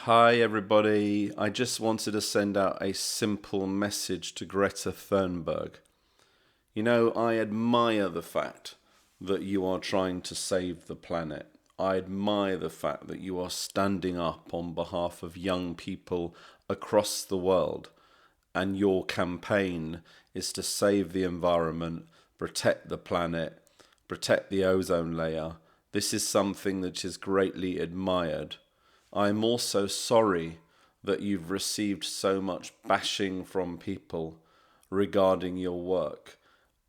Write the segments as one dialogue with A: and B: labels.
A: Hi, everybody. I just wanted to send out a simple message to Greta Thurnberg. You know, I admire the fact that you are trying to save the planet. I admire the fact that you are standing up on behalf of young people across the world, and your campaign is to save the environment, protect the planet, protect the ozone layer. This is something that is greatly admired. I'm also sorry that you've received so much bashing from people regarding your work.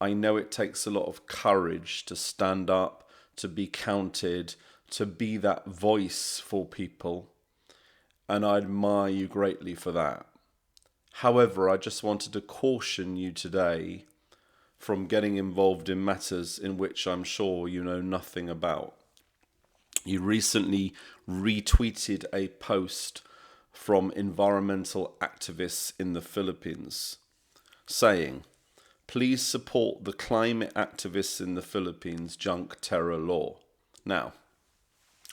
A: I know it takes a lot of courage to stand up, to be counted, to be that voice for people, and I admire you greatly for that. However, I just wanted to caution you today from getting involved in matters in which I'm sure you know nothing about. You recently retweeted a post from environmental activists in the Philippines saying, "Please support the climate activists in the Philippines junk terror law." Now,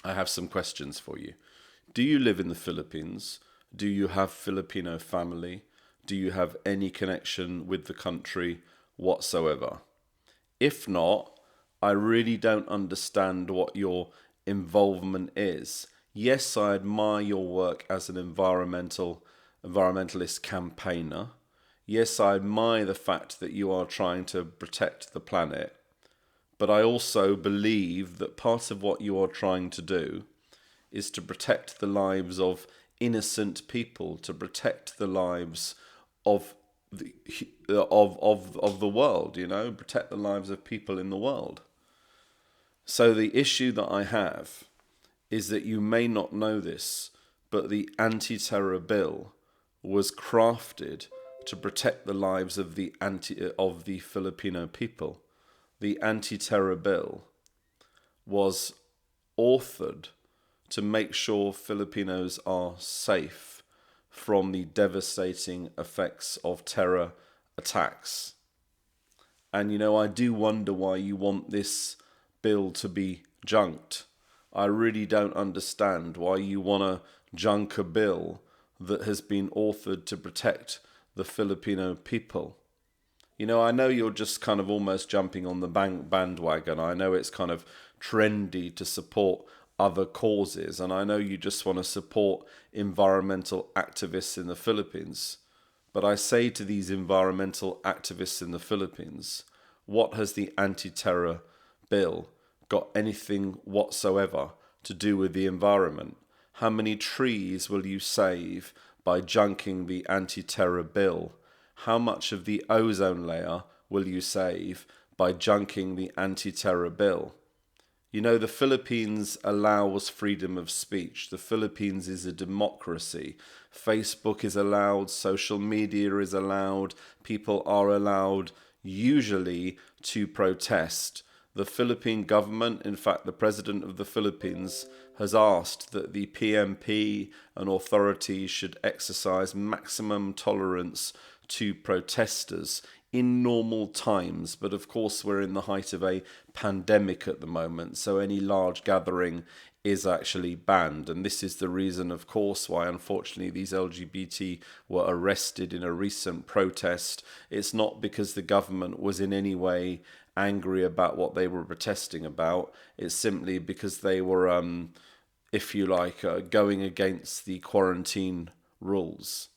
A: I have some questions for you. Do you live in the Philippines? Do you have Filipino family? Do you have any connection with the country whatsoever? If not, I really don't understand what your involvement is. Yes, I admire your work as an environmentalist campaigner. Yes, I admire the fact that you are trying to protect the planet. But I also believe that part of what you are trying to do is to protect the lives of innocent people, to protect the lives of the world, protect the lives of people in the world. So the issue that I have is that you may not know this, but the anti-terror bill was crafted to protect the lives of the Filipino people. The anti-terror bill was authored to make sure Filipinos are safe from the devastating effects of terror attacks. And I do wonder why you want this bill to be junked. I really don't understand why you want to junk a bill that has been authored to protect the Filipino people. I know you're just kind of almost jumping on the bandwagon. I know it's kind of trendy to support other causes, and I know you just want to support environmental activists in the Philippines. But I say to these environmental activists in the Philippines, what has the anti-terror bill got anything whatsoever to do with the environment? How many trees will you save by junking the anti-terror bill? How much of the ozone layer will you save by junking the anti-terror bill? The Philippines allows freedom of speech. The Philippines is a democracy. Facebook is allowed, social media is allowed, people are allowed usually to protest. The Philippine government, in fact, the president of the Philippines, has asked that the PMP and authorities should exercise maximum tolerance to protesters in normal times. But of course, we're in the height of a pandemic at the moment, so any large gathering is actually banned. And this is the reason, of course, why unfortunately these LGBT were arrested in a recent protest. It's not because the government was in any way angry about what they were protesting about. It's simply because they were, if you like, going against the quarantine rules.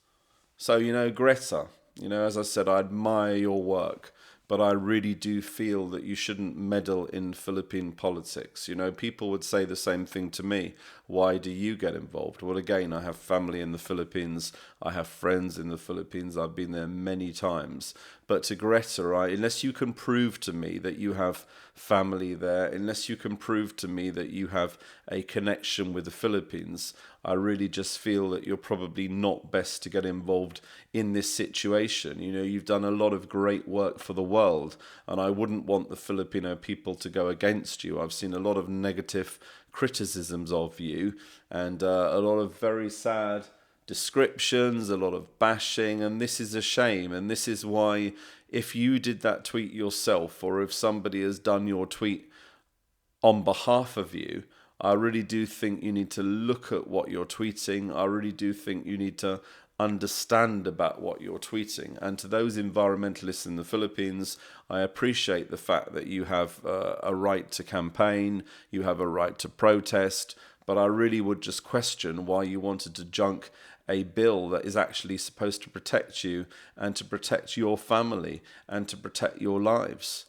A: So, Greta, as I said, I admire your work, but I really do feel that you shouldn't meddle in Philippine politics. People would say the same thing to me. Why do you get involved? Well, again, I have family in the Philippines. I have friends in the Philippines. I've been there many times. But to Greta, unless you can prove to me that you have family there, unless you can prove to me that you have a connection with the Philippines, I really just feel that you're probably not best to get involved in this situation. You've done a lot of great work for the world, and I wouldn't want the Filipino people to go against you. I've seen a lot of negative criticisms of you, and a lot of very sad descriptions, a lot of bashing, and this is a shame. And this is why, if you did that tweet yourself, or if somebody has done your tweet on behalf of you, I really do think you need to look at what you're tweeting. I really do think you need to understand about what you're tweeting. And to those environmentalists in the Philippines, I appreciate the fact that you have a right to campaign, you have a right to protest, but I really would just question why you wanted to junk a bill that is actually supposed to protect you and to protect your family and to protect your lives.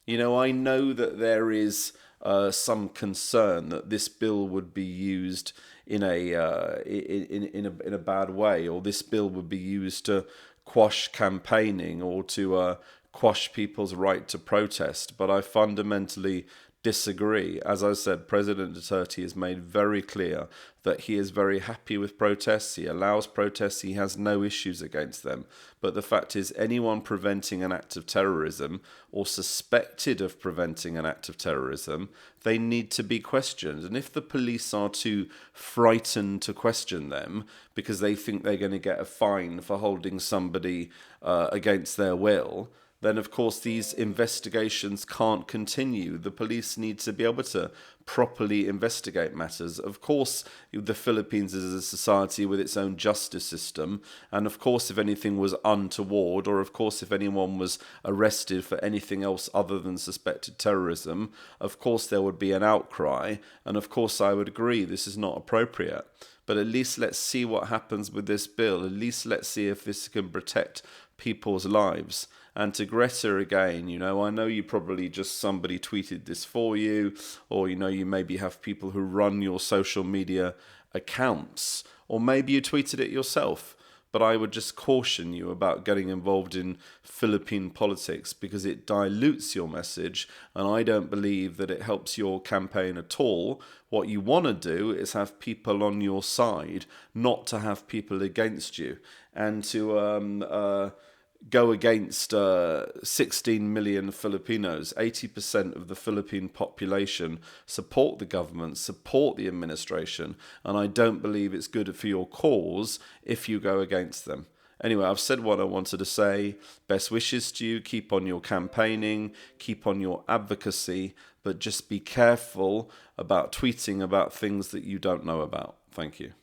A: You know, I know that there is some concern that this bill would be used in a bad way, or this bill would be used to quash campaigning or to quash people's right to protest. But I fundamentally disagree. As I said, President Duterte has made very clear that he is very happy with protests. He allows protests. He has no issues against them. But the fact is, anyone preventing an act of terrorism or suspected of preventing an act of terrorism, they need to be questioned. And if the police are too frightened to question them because they think they're going to get a fine for holding somebody against their will, then of course these investigations can't continue. The police need to be able to properly investigate matters. Of course, the Philippines is a society with its own justice system, and of course if anything was untoward, or of course if anyone was arrested for anything else other than suspected terrorism, of course there would be an outcry, and of course I would agree this is not appropriate. But at least let's see what happens with this bill. At least let's see if this can protect people's lives. And to Greta again, you know, I know you probably just somebody tweeted this for you, or, you know, you maybe have people who run your social media accounts, or maybe you tweeted it yourself. But I would just caution you about getting involved in Philippine politics because it dilutes your message, and I don't believe that it helps your campaign at all. What you want to do is have people on your side, not to have people against you, and to go against 16 million Filipinos. 80% of the Philippine population support the government, support the administration, and I don't believe it's good for your cause if you go against them. Anyway, I've said what I wanted to say. Best wishes to you. Keep on your campaigning, keep on your advocacy, but just be careful about tweeting about things that you don't know about. Thank you.